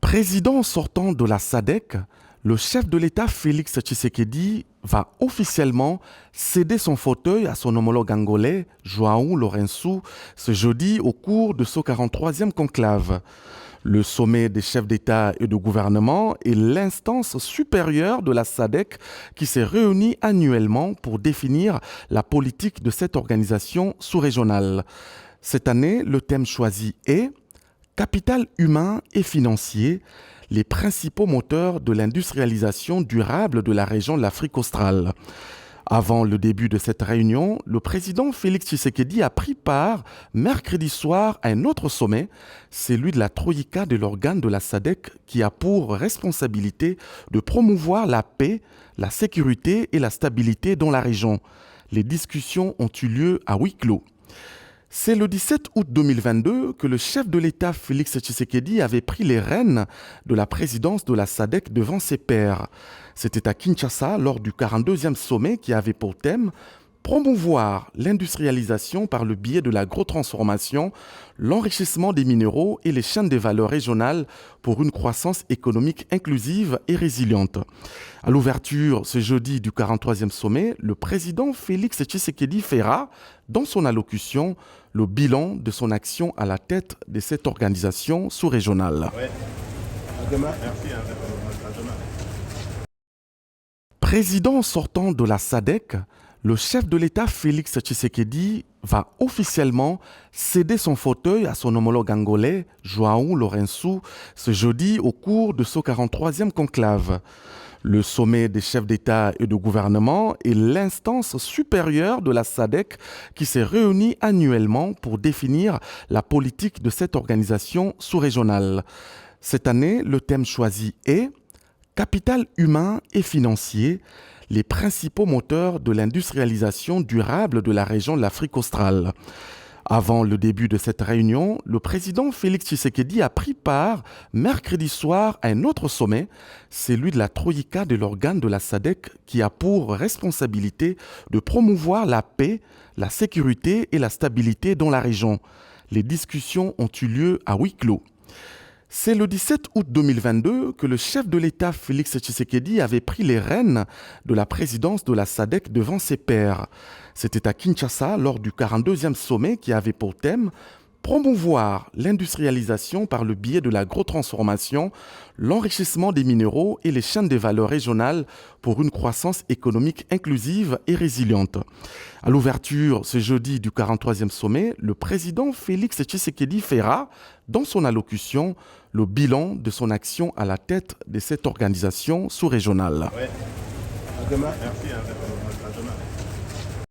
Président sortant de la SADC, le chef de l'État Félix Tshisekedi va officiellement céder son fauteuil à son homologue angolais João Lourenço ce jeudi au cours de ce 43e conclave. Le sommet des chefs d'État et de gouvernement est l'instance supérieure de la SADC qui s'est réunie annuellement pour définir la politique de cette organisation sous-régionale. Cette année, le thème choisi est capital humain et financier, les principaux moteurs de l'industrialisation durable de la région de l'Afrique australe. Avant le début de cette réunion, le président Félix Tshisekedi a pris part mercredi soir à un autre sommet, celui de la Troïka de l'organe de la SADC qui a pour responsabilité de promouvoir la paix, la sécurité et la stabilité dans la région. Les discussions ont eu lieu à huis clos. C'est le 17 août 2022 que le chef de l'État Félix Tshisekedi avait pris les rênes de la présidence de la SADC devant ses pairs. C'était à Kinshasa lors du 42e sommet qui avait pour thème promouvoir l'industrialisation par le biais de l'agrotransformation, l'enrichissement des minéraux et les chaînes de valeur régionales pour une croissance économique inclusive et résiliente. À l'ouverture ce jeudi du 43e sommet, le président Félix Tshisekedi fera, dans son allocution, le bilan de son action à la tête de cette organisation sous-régionale. Ouais. À demain. Merci. À demain. Président sortant de la SADC, le chef de l'État Félix Tshisekedi va officiellement céder son fauteuil à son homologue angolais João Lourenço ce jeudi au cours de ce 43e conclave. Le sommet des chefs d'État et de gouvernement est l'instance supérieure de la SADC qui s'est réunie annuellement pour définir la politique de cette organisation sous-régionale. Cette année, le thème choisi est capital humain et financier, les principaux moteurs de l'industrialisation durable de la région de l'Afrique australe. Avant le début de cette réunion, le président Félix Tshisekedi a pris part mercredi soir à un autre sommet, celui de la Troïka de l'organe de la SADC qui a pour responsabilité de promouvoir la paix, la sécurité et la stabilité dans la région. Les discussions ont eu lieu à huis clos. C'est le 17 août 2022 que le chef de l'État Félix Tshisekedi avait pris les rênes de la présidence de la SADC devant ses pairs. C'était à Kinshasa lors du 42e sommet qui avait pour thème promouvoir l'industrialisation par le biais de l'agrotransformation, l'enrichissement des minéraux et les chaînes de valeur régionales pour une croissance économique inclusive et résiliente. À l'ouverture ce jeudi du 43e sommet, le président Félix Tshisekedi fera, dans son allocution, le bilan de son action à la tête de cette organisation sous-régionale. Ouais. À demain. Merci. À demain.